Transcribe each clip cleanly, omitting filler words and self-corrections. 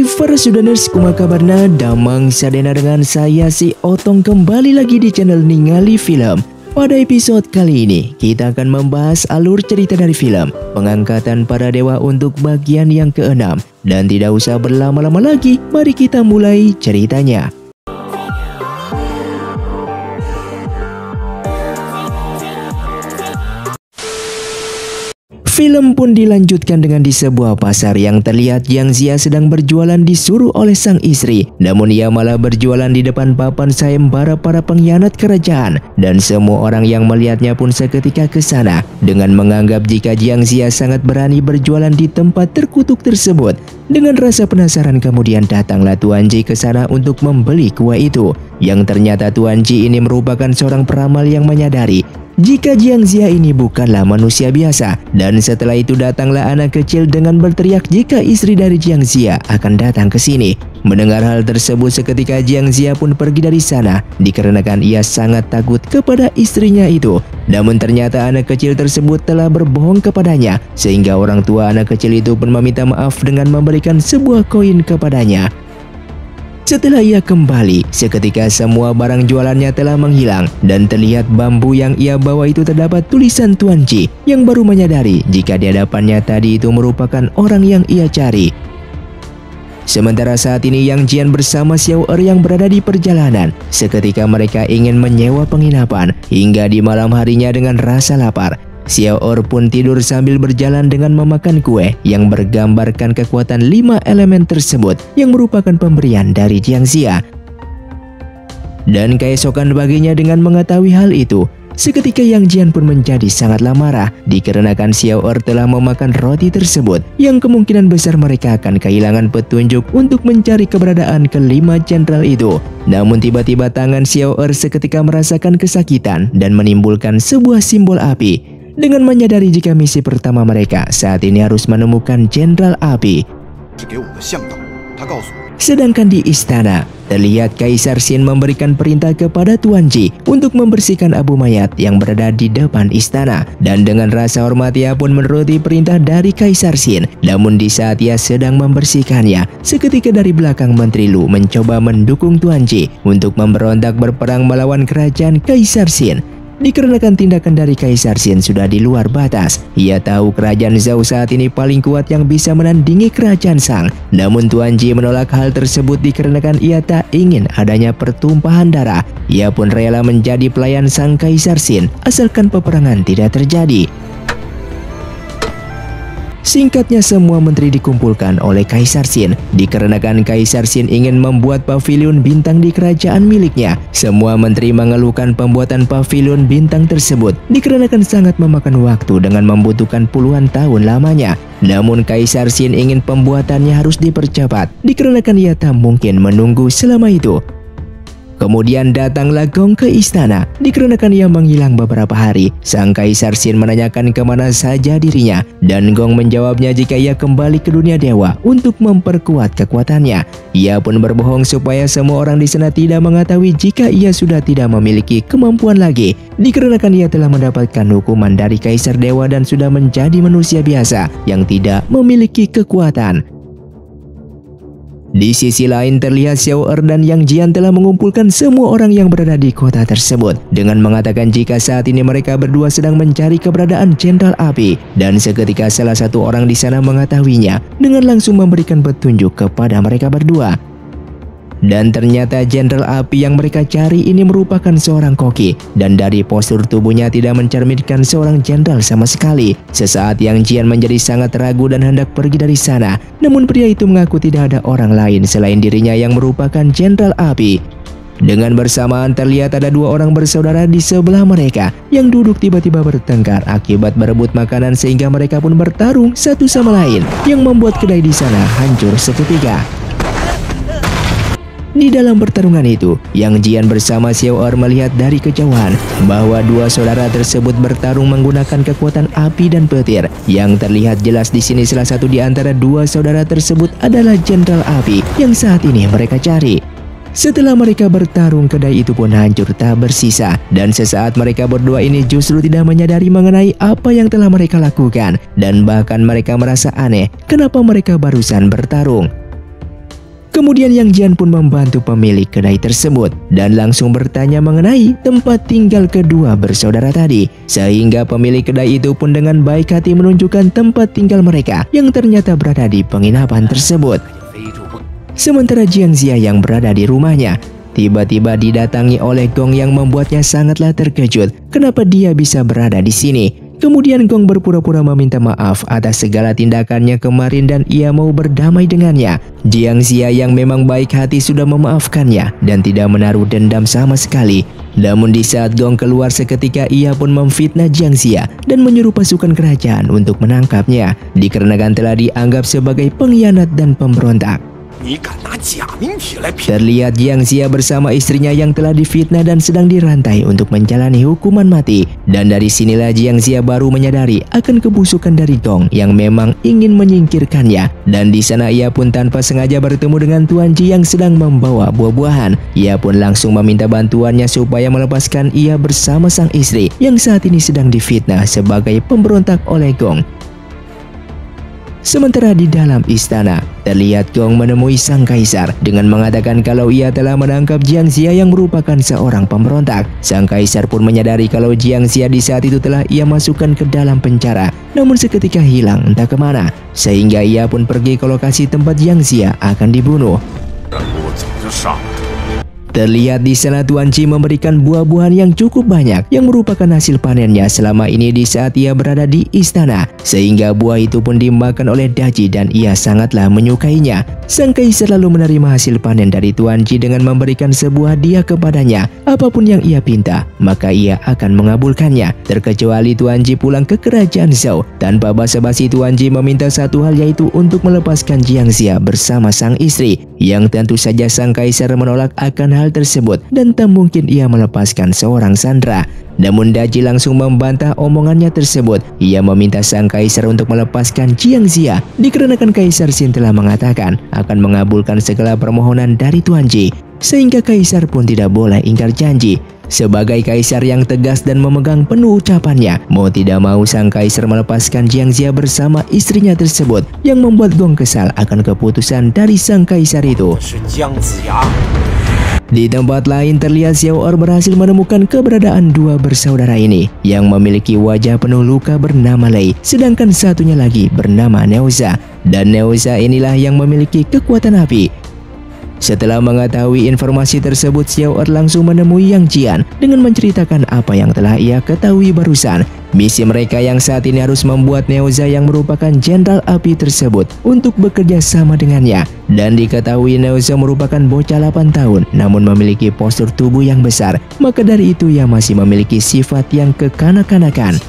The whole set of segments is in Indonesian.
Hai para Sudaners, kumaha kabarna? Damang sadena dengan saya si Otong kembali lagi di channel Ningali Film. Pada episode kali ini, kita akan membahas alur cerita dari film Pengangkatan Para Dewa untuk bagian yang ke-6. Dan tidak usah berlama-lama lagi, mari kita mulai ceritanya. Film pun dilanjutkan dengan di sebuah pasar yang terlihat Yang Jia sedang berjualan disuruh oleh sang istri. Namun ia malah berjualan di depan papan sayembara para pengkhianat kerajaan. Dan semua orang yang melihatnya pun seketika ke sana dengan menganggap jika Yang Jia sangat berani berjualan di tempat terkutuk tersebut. Dengan rasa penasaran kemudian datanglah Tuan Ji ke sana untuk membeli kue itu. Yang ternyata Tuan Ji ini merupakan seorang peramal yang menyadari jika Jiang Jia ini bukanlah manusia biasa. Dan setelah itu datanglah anak kecil dengan berteriak jika istri dari Jiang Jia akan datang ke sini. Mendengar hal tersebut seketika Jiang Jia pun pergi dari sana dikarenakan ia sangat takut kepada istrinya itu. Namun ternyata anak kecil tersebut telah berbohong kepadanya sehingga orang tua anak kecil itu pun meminta maaf dengan memberikan sebuah koin kepadanya. Setelah ia kembali, seketika semua barang jualannya telah menghilang dan terlihat bambu yang ia bawa itu terdapat tulisan Tuan Ji yang baru menyadari jika di hadapannya tadi itu merupakan orang yang ia cari. Sementara saat ini Yang Jian bersama Xiao Er yang berada di perjalanan. Seketika mereka ingin menyewa penginapan hingga di malam harinya dengan rasa lapar. Xiao Er pun tidur sambil berjalan dengan memakan kue yang bergambarkan kekuatan 5 elemen tersebut yang merupakan pemberian dari Jiang Jia. Dan keesokan paginya dengan mengetahui hal itu, seketika Yang Jian pun menjadi sangatlah marah dikarenakan Xiao Er telah memakan roti tersebut yang kemungkinan besar mereka akan kehilangan petunjuk untuk mencari keberadaan kelima jenderal itu. Namun tiba-tiba tangan Xiao Er seketika merasakan kesakitan dan menimbulkan sebuah simbol api. Dengan menyadari jika misi pertama mereka saat ini harus menemukan Jenderal Api. Sedangkan di istana, terlihat Kaisar Xin memberikan perintah kepada Tuan Ji untuk membersihkan abu mayat yang berada di depan istana. Dan dengan rasa hormat ia pun menuruti perintah dari Kaisar Xin. Namun di saat ia sedang membersihkannya, seketika dari belakang Menteri Lu mencoba mendukung Tuan Ji untuk memberontak berperang melawan kerajaan Kaisar Xin. Dikarenakan tindakan dari Kaisar Xin sudah di luar batas, ia tahu kerajaan Zhao saat ini paling kuat yang bisa menandingi kerajaan Shang. Namun Tuan Ji menolak hal tersebut dikarenakan ia tak ingin adanya pertumpahan darah. Ia pun rela menjadi pelayan sang Kaisar Xin asalkan peperangan tidak terjadi. Singkatnya semua menteri dikumpulkan oleh Kaisar Xin dikarenakan Kaisar Xin ingin membuat pavilion bintang di kerajaan miliknya. Semua menteri mengeluhkan pembuatan pavilion bintang tersebut dikarenakan sangat memakan waktu dengan membutuhkan puluhan tahun lamanya. Namun Kaisar Xin ingin pembuatannya harus dipercepat dikarenakan ia tak mungkin menunggu selama itu. Kemudian datanglah Gong ke istana dikarenakan ia menghilang beberapa hari. Sang Kaisar Xin menanyakan kemana saja dirinya dan Gong menjawabnya jika ia kembali ke dunia dewa untuk memperkuat kekuatannya. Ia pun berbohong supaya semua orang di sana tidak mengetahui jika ia sudah tidak memiliki kemampuan lagi dikarenakan ia telah mendapatkan hukuman dari Kaisar Dewa dan sudah menjadi manusia biasa yang tidak memiliki kekuatan. Di sisi lain terlihat Xiao Er dan Yang Jian telah mengumpulkan semua orang yang berada di kota tersebut dengan mengatakan jika saat ini mereka berdua sedang mencari keberadaan Jenderal Api. Dan seketika salah satu orang di sana mengetahuinya dengan langsung memberikan petunjuk kepada mereka berdua. Dan ternyata Jenderal Api yang mereka cari ini merupakan seorang koki. Dan dari postur tubuhnya tidak mencerminkan seorang jenderal sama sekali. Sesaat Yang Jian menjadi sangat ragu dan hendak pergi dari sana. Namun pria itu mengaku tidak ada orang lain selain dirinya yang merupakan Jenderal Api. Dengan bersamaan terlihat ada dua orang bersaudara di sebelah mereka yang duduk tiba-tiba bertengkar akibat berebut makanan sehingga mereka pun bertarung satu sama lain yang membuat kedai di sana hancur seketika. Di dalam pertarungan itu, Yang Jian bersama Xiao Er melihat dari kejauhan bahwa dua saudara tersebut bertarung menggunakan kekuatan api dan petir. Yang terlihat jelas di sini salah satu di antara dua saudara tersebut adalah Jenderal Api yang saat ini mereka cari. Setelah mereka bertarung, kedai itu pun hancur tak bersisa. Dan sesaat mereka berdua ini justru tidak menyadari mengenai apa yang telah mereka lakukan. Dan bahkan mereka merasa aneh kenapa mereka barusan bertarung. Kemudian Yang Jian pun membantu pemilik kedai tersebut dan langsung bertanya mengenai tempat tinggal kedua bersaudara tadi. Sehingga pemilik kedai itu pun dengan baik hati menunjukkan tempat tinggal mereka yang ternyata berada di penginapan tersebut. Sementara Jiang Xia yang berada di rumahnya tiba-tiba didatangi oleh Gong yang membuatnya sangatlah terkejut kenapa dia bisa berada di sini. Kemudian Gong berpura-pura meminta maaf atas segala tindakannya kemarin dan ia mau berdamai dengannya. Jiang Xia yang memang baik hati sudah memaafkannya dan tidak menaruh dendam sama sekali. Namun di saat Gong keluar seketika ia pun memfitnah Jiang Xia dan menyuruh pasukan kerajaan untuk menangkapnya dikarenakan telah dianggap sebagai pengkhianat dan pemberontak. Terlihat Jiang Xia bersama istrinya yang telah difitnah dan sedang dirantai untuk menjalani hukuman mati. Dan dari sinilah Jiang Xia baru menyadari akan kebusukan dari Gong yang memang ingin menyingkirkannya. Dan di sana ia pun tanpa sengaja bertemu dengan Tuan Ji yang sedang membawa buah-buahan. Ia pun langsung meminta bantuannya supaya melepaskan ia bersama sang istri yang saat ini sedang difitnah sebagai pemberontak oleh Gong. Sementara di dalam istana, terlihat Gong menemui sang kaisar dengan mengatakan kalau ia telah menangkap Jiang Xia yang merupakan seorang pemberontak. Sang kaisar pun menyadari kalau Jiang Xia di saat itu telah ia masukkan ke dalam penjara, namun seketika hilang entah kemana, sehingga ia pun pergi ke lokasi tempat Jiang Xia akan dibunuh. Terlihat di sana Tuan Ji memberikan buah-buahan yang cukup banyak yang merupakan hasil panennya selama ini di saat ia berada di istana. Sehingga buah itu pun dimakan oleh Daji dan ia sangatlah menyukainya. Sang kaisar lalu menerima hasil panen dari Tuan Ji dengan memberikan sebuah hadiah kepadanya. Apapun yang ia pinta, maka ia akan mengabulkannya. Terkecuali Tuan Ji pulang ke kerajaan Zhou. Tanpa basa-basi Tuan Ji meminta satu hal yaitu untuk melepaskan Jiang Xia bersama sang istri. Yang tentu saja sang kaisar menolak akan hal tersebut dan tak mungkin ia melepaskan seorang sandera. Namun Daji langsung membantah omongannya tersebut. Ia meminta sang kaisar untuk melepaskan Jiang Xia dikarenakan Kaisar Xin telah mengatakan akan mengabulkan segala permohonan dari Tuan Ji. Sehingga kaisar pun tidak boleh ingkar janji. Sebagai kaisar yang tegas dan memegang penuh ucapannya, mau tidak mau sang kaisar melepaskan Jiang Xia bersama istrinya tersebut yang membuat Gong kesal akan keputusan dari sang kaisar itu. Di tempat lain terlihat Xiao Er berhasil menemukan keberadaan dua bersaudara ini yang memiliki wajah penuh luka bernama Lei, sedangkan satunya lagi bernama Neoza. Dan Neoza inilah yang memiliki kekuatan api. Setelah mengetahui informasi tersebut, Xiao Er langsung menemui Yang Jian dengan menceritakan apa yang telah ia ketahui barusan. Misi mereka yang saat ini harus membuat Neoza yang merupakan jenderal api tersebut untuk bekerja sama dengannya. Dan diketahui Neoza merupakan bocah 8 tahun namun memiliki postur tubuh yang besar. Maka dari itu ia masih memiliki sifat yang kekanak-kanakan.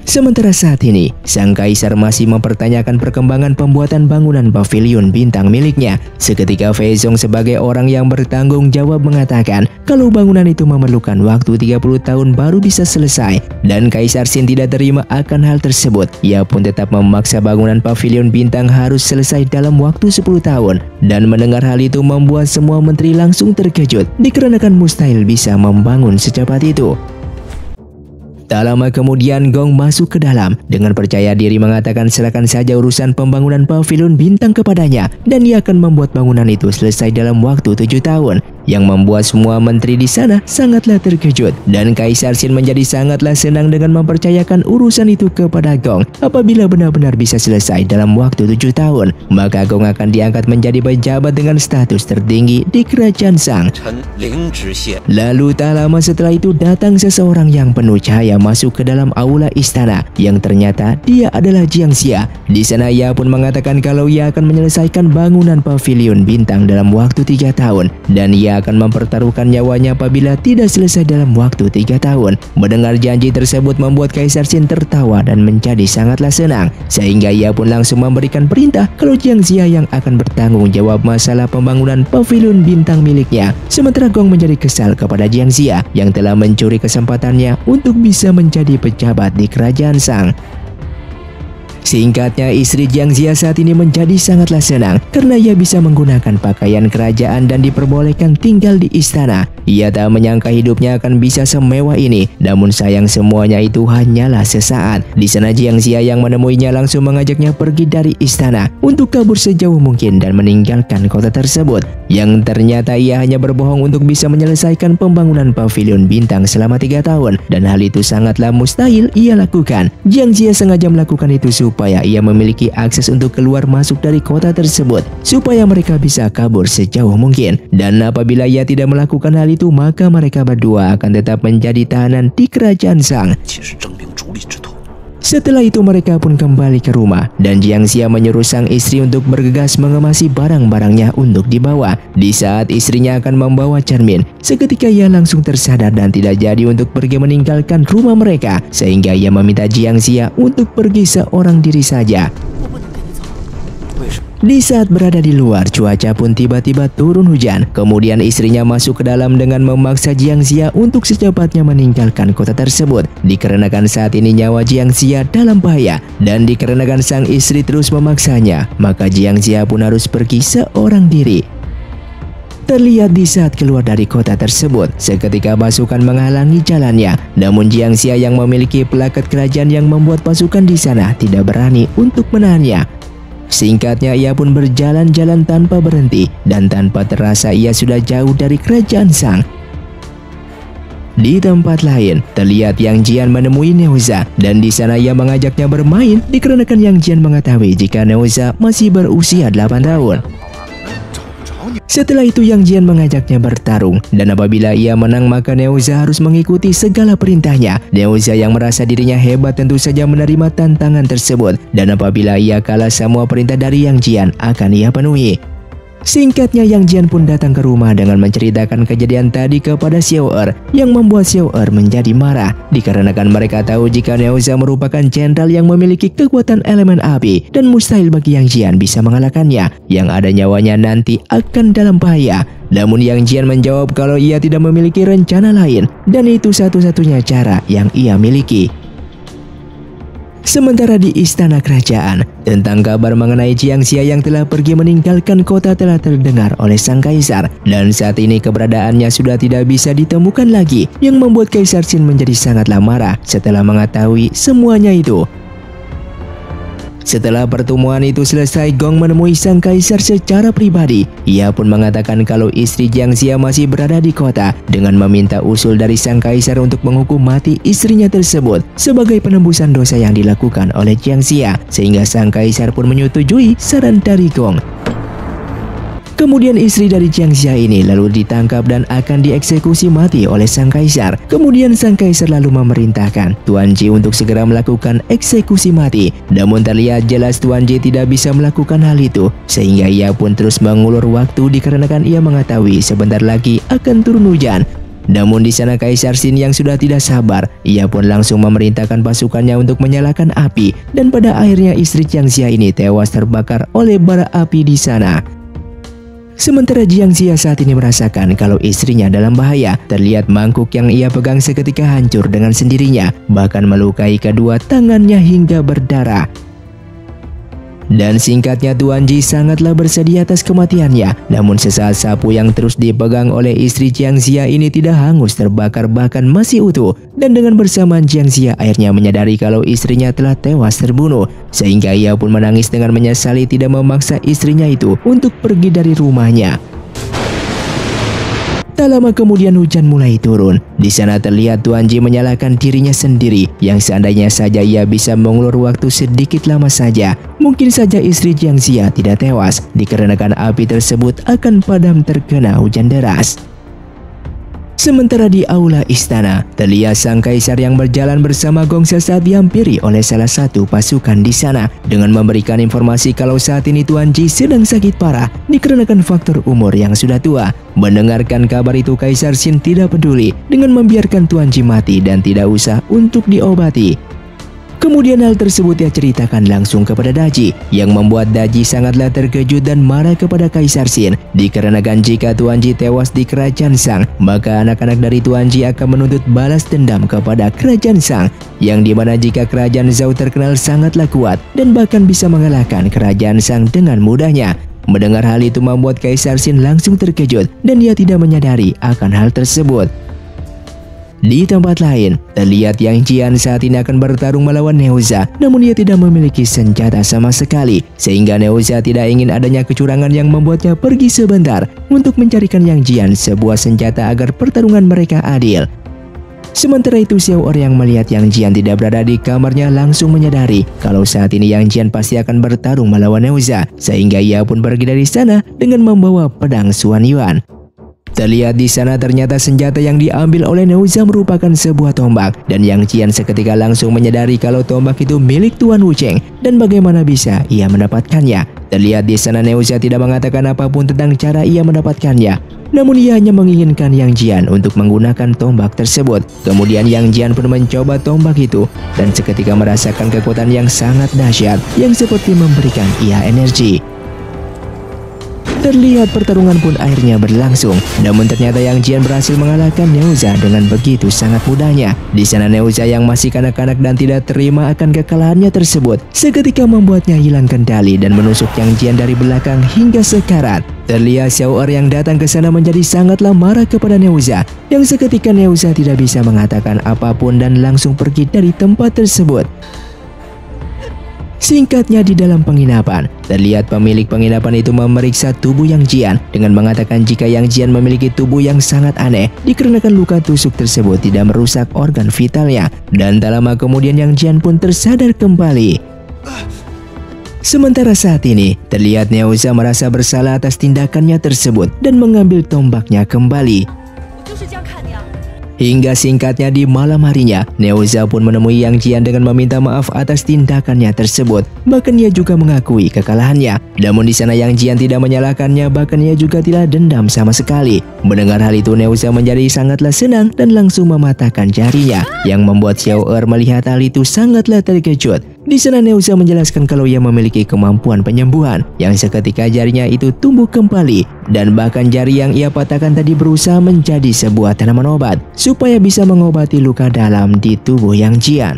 Sementara saat ini, sang kaisar masih mempertanyakan perkembangan pembuatan bangunan pavilion bintang miliknya. Seketika Fei Zong sebagai orang yang bertanggung jawab mengatakan kalau bangunan itu memerlukan waktu 30 tahun baru bisa selesai. Dan Kaisar Xin tidak terima akan hal tersebut. Ia pun tetap memaksa bangunan pavilion bintang harus selesai dalam waktu 10 tahun. Dan mendengar hal itu membuat semua menteri langsung terkejut dikarenakan mustahil bisa membangun secepat itu. Tak lama kemudian Gong masuk ke dalam dengan percaya diri mengatakan serahkan saja urusan pembangunan pavilion bintang kepadanya dan ia akan membuat bangunan itu selesai dalam waktu 7 tahun. Yang membuat semua menteri di sana sangatlah terkejut dan Kaisar Xin menjadi sangatlah senang dengan mempercayakan urusan itu kepada Gong. Apabila benar-benar bisa selesai dalam waktu 7 tahun, maka Gong akan diangkat menjadi pejabat dengan status tertinggi di kerajaan Shang. Lalu tak lama setelah itu datang seseorang yang penuh cahaya masuk ke dalam aula istana yang ternyata dia adalah Jiang Xia. Di sana ia pun mengatakan kalau ia akan menyelesaikan bangunan pavilion bintang dalam waktu 3 tahun dan ia akan mempertaruhkan nyawanya apabila tidak selesai dalam waktu 3 tahun. Mendengar janji tersebut membuat Kaisar Xin tertawa dan menjadi sangatlah senang, sehingga ia pun langsung memberikan perintah kalau Jiang Xia yang akan bertanggung jawab masalah pembangunan pavilion bintang miliknya. Sementara Gong menjadi kesal kepada Jiang Xia yang telah mencuri kesempatannya untuk bisa menjadi pejabat di kerajaan Shang. Singkatnya, istri Jiang Xia saat ini menjadi sangatlah senang karena ia bisa menggunakan pakaian kerajaan dan diperbolehkan tinggal di istana. Ia tak menyangka hidupnya akan bisa semewah ini, namun sayang semuanya itu hanyalah sesaat. Di sana Jiang Xia yang menemuinya langsung mengajaknya pergi dari istana untuk kabur sejauh mungkin dan meninggalkan kota tersebut. Yang ternyata ia hanya berbohong untuk bisa menyelesaikan pembangunan pavilion bintang selama 3 tahun, dan hal itu sangatlah mustahil ia lakukan. Jiang Xia sengaja melakukan itu supaya ia memiliki akses untuk keluar masuk dari kota tersebut, supaya mereka bisa kabur sejauh mungkin. Dan apabila ia tidak melakukan hal itu, maka mereka berdua akan tetap menjadi tahanan di kerajaan Shang. Setelah itu mereka pun kembali ke rumah dan Jiang Xia menyuruh sang istri untuk bergegas mengemasi barang-barangnya untuk dibawa. Di saat istrinya akan membawa cermin, seketika ia langsung tersadar dan tidak jadi untuk pergi meninggalkan rumah mereka, sehingga ia meminta Jiang Xia untuk pergi seorang diri saja. Di saat berada di luar, cuaca pun tiba-tiba turun hujan. Kemudian istrinya masuk ke dalam dengan memaksa Jiang Xia untuk secepatnya meninggalkan kota tersebut. Dikarenakan saat ini nyawa Jiang Xia dalam bahaya dan dikarenakan sang istri terus memaksanya, maka Jiang Xia pun harus pergi seorang diri. Terlihat di saat keluar dari kota tersebut, seketika pasukan menghalangi jalannya. Namun Jiang Xia yang memiliki plakat kerajaan yang membuat pasukan di sana tidak berani untuk menahannya. Singkatnya, ia pun berjalan-jalan tanpa berhenti dan tanpa terasa ia sudah jauh dari kerajaan Shang. Di tempat lain, terlihat Yang Jian menemui Neuza dan di sana ia mengajaknya bermain dikarenakan Yang Jian mengetahui jika Neuza masih berusia 8 tahun. Setelah itu Yang Jian mengajaknya bertarung dan apabila ia menang maka Neuza harus mengikuti segala perintahnya. Neuza yang merasa dirinya hebat tentu saja menerima tantangan tersebut dan apabila ia kalah semua perintah dari Yang Jian akan ia penuhi. Singkatnya Yang Jian pun datang ke rumah dengan menceritakan kejadian tadi kepada Xiao Er yang membuat Xiao Er menjadi marah dikarenakan mereka tahu jika Neuza merupakan jenderal yang memiliki kekuatan elemen api dan mustahil bagi Yang Jian bisa mengalahkannya, yang ada nyawanya nanti akan dalam bahaya. Namun Yang Jian menjawab kalau ia tidak memiliki rencana lain dan itu satu-satunya cara yang ia miliki. Sementara di istana kerajaan, tentang kabar mengenai Jiang Xia yang telah pergi meninggalkan kota telah terdengar oleh sang kaisar dan saat ini keberadaannya sudah tidak bisa ditemukan lagi, yang membuat Kaisar Xin menjadi sangatlah marah setelah mengetahui semuanya itu. Setelah pertemuan itu selesai, Gong menemui sang kaisar secara pribadi. Ia pun mengatakan kalau istri Jiang Xia masih berada di kota dengan meminta usul dari sang kaisar untuk menghukum mati istrinya tersebut sebagai penembusan dosa yang dilakukan oleh Jiang Xia, sehingga sang kaisar pun menyetujui saran dari Gong. Kemudian istri dari Jiang Xia ini lalu ditangkap dan akan dieksekusi mati oleh sang kaisar. Kemudian sang kaisar lalu memerintahkan Tuan Ji untuk segera melakukan eksekusi mati. Namun terlihat jelas Tuan Ji tidak bisa melakukan hal itu, sehingga ia pun terus mengulur waktu dikarenakan ia mengetahui sebentar lagi akan turun hujan. Namun di sana Kaisar Xin yang sudah tidak sabar, ia pun langsung memerintahkan pasukannya untuk menyalakan api dan pada akhirnya istri Jiang Xia ini tewas terbakar oleh bara api di sana. Sementara Jiang Xia saat ini merasakan kalau istrinya dalam bahaya. Terlihat mangkuk yang ia pegang seketika hancur dengan sendirinya, bahkan melukai kedua tangannya hingga berdarah. Dan singkatnya Tuan Ji sangatlah bersedih atas kematiannya. Namun sesaat sapu yang terus dipegang oleh istri Jiang Xia ini tidak hangus terbakar, bahkan masih utuh. Dan dengan bersamaan Jiang Xia akhirnya menyadari kalau istrinya telah tewas terbunuh, sehingga ia pun menangis dengan menyesali tidak memaksa istrinya itu untuk pergi dari rumahnya. Tak lama kemudian hujan mulai turun. Di sana terlihat Tuan Ji menyalahkan dirinya sendiri, yang seandainya saja ia bisa mengulur waktu sedikit lama saja, mungkin saja istri Jiang Xia tidak tewas dikarenakan api tersebut akan padam terkena hujan deras. Sementara di aula istana, terlihat sang kaisar yang berjalan bersama Gong saat dihampiri oleh salah satu pasukan di sana dengan memberikan informasi kalau saat ini Tuan Ji sedang sakit parah dikarenakan faktor umur yang sudah tua. Mendengarkan kabar itu Kaisar Xin tidak peduli dengan membiarkan Tuan Ji mati dan tidak usah untuk diobati. Kemudian hal tersebut ia ceritakan langsung kepada Daji, yang membuat Daji sangatlah terkejut dan marah kepada Kaisar Xin, dikarenakan jika Tuan Ji tewas di Kerajaan Shang, maka anak-anak dari Tuan Ji akan menuntut balas dendam kepada Kerajaan Shang, yang dimana jika Kerajaan Zhou terkenal sangatlah kuat dan bahkan bisa mengalahkan Kerajaan Shang dengan mudahnya. Mendengar hal itu membuat Kaisar Xin langsung terkejut dan ia tidak menyadari akan hal tersebut. Di tempat lain, terlihat Yang Jian saat ini akan bertarung melawan Neuza, namun ia tidak memiliki senjata sama sekali, sehingga Neuza tidak ingin adanya kecurangan yang membuatnya pergi sebentar untuk mencarikan Yang Jian sebuah senjata agar pertarungan mereka adil. Sementara itu Xiao Er yang melihat Yang Jian tidak berada di kamarnya langsung menyadari kalau saat ini Yang Jian pasti akan bertarung melawan Neuza, sehingga ia pun pergi dari sana dengan membawa pedang Xuan Yuan. Terlihat di sana ternyata senjata yang diambil oleh Neuza merupakan sebuah tombak, dan Yang Jian seketika langsung menyadari kalau tombak itu milik Tuan Wucheng dan bagaimana bisa ia mendapatkannya. Terlihat di sana Neuza tidak mengatakan apapun tentang cara ia mendapatkannya, namun ia hanya menginginkan Yang Jian untuk menggunakan tombak tersebut. Kemudian Yang Jian pun mencoba tombak itu dan seketika merasakan kekuatan yang sangat dahsyat yang seperti memberikan ia energi. Terlihat pertarungan pun akhirnya berlangsung, namun ternyata Yang Jian berhasil mengalahkan Neuza dengan begitu sangat mudahnya. Di sana Neuza yang masih kanak-kanak dan tidak terima akan kekalahannya tersebut, seketika membuatnya hilang kendali dan menusuk Yang Jian dari belakang hingga sekarat. Terlihat Xiao Er yang datang ke sana menjadi sangatlah marah kepada Neuza, yang seketika Neuza tidak bisa mengatakan apapun dan langsung pergi dari tempat tersebut. Singkatnya di dalam penginapan, terlihat pemilik penginapan itu memeriksa tubuh Yang Jian dengan mengatakan jika Yang Jian memiliki tubuh yang sangat aneh dikarenakan luka tusuk tersebut tidak merusak organ vitalnya, dan tak lama kemudian Yang Jian pun tersadar kembali. Sementara saat ini, terlihat Neuza merasa bersalah atas tindakannya tersebut dan mengambil tombaknya kembali. Hingga singkatnya di malam harinya, Neuza pun menemui Yang Jian dengan meminta maaf atas tindakannya tersebut. Bahkan ia juga mengakui kekalahannya. Namun di sana Yang Jian tidak menyalahkannya, bahkan ia juga tidak dendam sama sekali. Mendengar hal itu Neuza menjadi sangatlah senang dan langsung mematahkan jarinya, yang membuat Xiao Er melihat hal itu sangatlah terkejut. Di sana Neuza menjelaskan kalau ia memiliki kemampuan penyembuhan, yang seketika jarinya itu tumbuh kembali, dan bahkan jari yang ia patahkan tadi berusaha menjadi sebuah tanaman obat supaya bisa mengobati luka dalam di tubuh Yang Jian.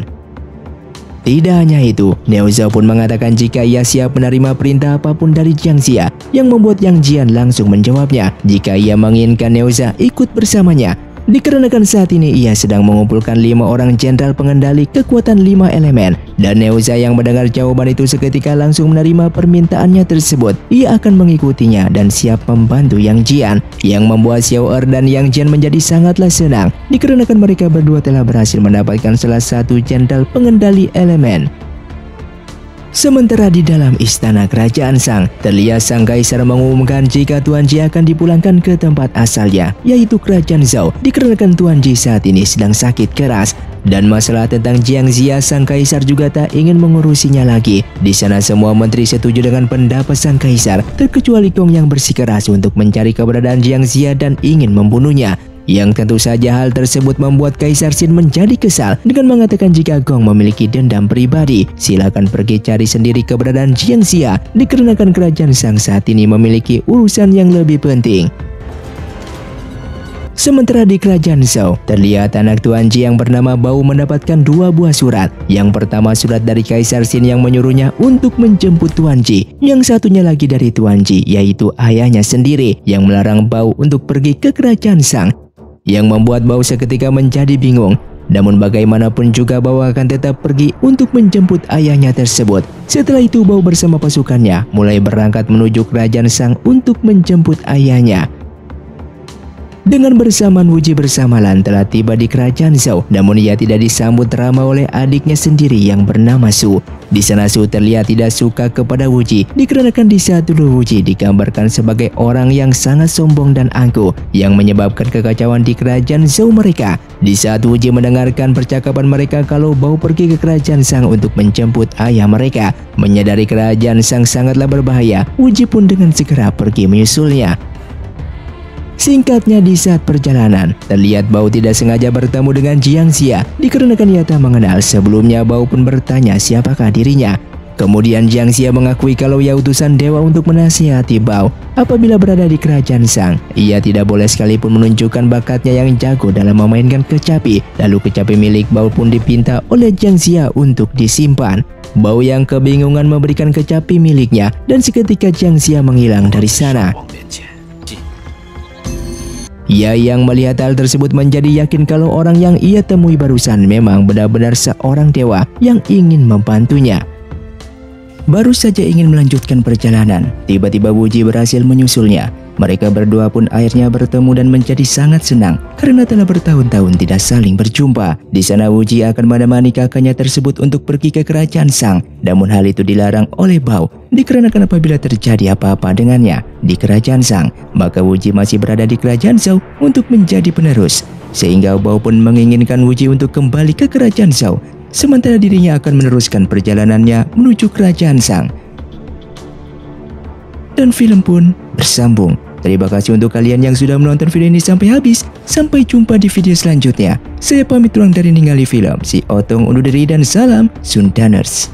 Tidak hanya itu, Neuza pun mengatakan jika ia siap menerima perintah apapun dari Jiang Xia, yang membuat Yang Jian langsung menjawabnya jika ia menginginkan Neuza ikut bersamanya. Dikarenakan saat ini ia sedang mengumpulkan 5 orang jenderal pengendali kekuatan 5 elemen, dan Neuza yang mendengar jawaban itu seketika langsung menerima permintaannya tersebut. Ia akan mengikutinya dan siap membantu Yang Jian, yang membuat Xiao Er dan Yang Jian menjadi sangatlah senang dikarenakan mereka berdua telah berhasil mendapatkan salah satu jenderal pengendali elemen. Sementara di dalam istana kerajaan Shang, terlihat Sang Kaisar mengumumkan jika Tuan Ji akan dipulangkan ke tempat asalnya, yaitu Kerajaan Zhou, dikarenakan Tuan Ji saat ini sedang sakit keras. Dan masalah tentang Jiang Xia, Sang Kaisar juga tak ingin mengurusinya lagi. Di sana semua menteri setuju dengan pendapat Sang Kaisar, terkecuali Gong yang bersikeras untuk mencari keberadaan Jiang Xia dan ingin membunuhnya. Yang tentu saja hal tersebut membuat Kaisar Xin menjadi kesal dengan mengatakan jika Gong memiliki dendam pribadi, silakan pergi cari sendiri keberadaan Jiang Xia, dikarenakan kerajaan Shang saat ini memiliki urusan yang lebih penting. Sementara di kerajaan Zhou, terlihat anak Tuan Ji yang bernama Bao mendapatkan 2 buah surat. Yang pertama surat dari Kaisar Xin yang menyuruhnya untuk menjemput Tuan Ji. Yang satunya lagi dari Tuan Ji, yaitu ayahnya sendiri yang melarang Bao untuk pergi ke kerajaan Shang, yang membuat Bao seketika menjadi bingung. Namun bagaimanapun juga Bao akan tetap pergi untuk menjemput ayahnya tersebut. Setelah itu Bao bersama pasukannya mulai berangkat menuju kerajaan Shang untuk menjemput ayahnya. Dengan bersamaan Wuji bersama Lan telah tiba di kerajaan Zhou, namun ia tidak disambut ramah oleh adiknya sendiri yang bernama Su. Di sana Su terlihat tidak suka kepada Wuji, dikarenakan di saat dulu Wuji digambarkan sebagai orang yang sangat sombong dan angkuh, yang menyebabkan kekacauan di kerajaan Zhou mereka. Di saat Wuji mendengarkan percakapan mereka kalau Bao pergi ke kerajaan Shang untuk menjemput ayah mereka, menyadari kerajaan Shang sangatlah berbahaya, Wuji pun dengan segera pergi menyusulnya. Singkatnya, di saat perjalanan, terlihat Bao tidak sengaja bertemu dengan Jiang Xia dikarenakan ia tak mengenal sebelumnya. Bao pun bertanya siapakah dirinya. Kemudian Jiang Xia mengakui kalau ia utusan dewa untuk menasihati Bao apabila berada di kerajaan Shang. Ia tidak boleh sekalipun menunjukkan bakatnya yang jago dalam memainkan kecapi. Lalu kecapi milik Bao pun dipinta oleh Jiang Xia untuk disimpan. Bao yang kebingungan memberikan kecapi miliknya dan seketika Jiang Xia menghilang dari sana. Ia yang melihat hal tersebut menjadi yakin kalau orang yang ia temui barusan memang benar-benar seorang dewa yang ingin membantunya. Baru saja ingin melanjutkan perjalanan, tiba-tiba Wu Ji berhasil menyusulnya. Mereka berdua pun akhirnya bertemu dan menjadi sangat senang karena telah bertahun-tahun tidak saling berjumpa. Di sana Wu Ji akan menemani kakaknya tersebut untuk pergi ke kerajaan Shang. Namun hal itu dilarang oleh Bao dikarenakan apabila terjadi apa-apa dengannya di kerajaan Shang, maka Wu Ji masih berada di kerajaan Zhou untuk menjadi penerus. Sehingga Bao pun menginginkan Wu Ji untuk kembali ke kerajaan Zhou, sementara dirinya akan meneruskan perjalanannya menuju kerajaan Shang. Dan film pun bersambung. Terima kasih untuk kalian yang sudah menonton video ini sampai habis. Sampai jumpa di video selanjutnya. Saya pamit ruang dari Ningali Film. Si Otong undur diri dan salam Sundaners.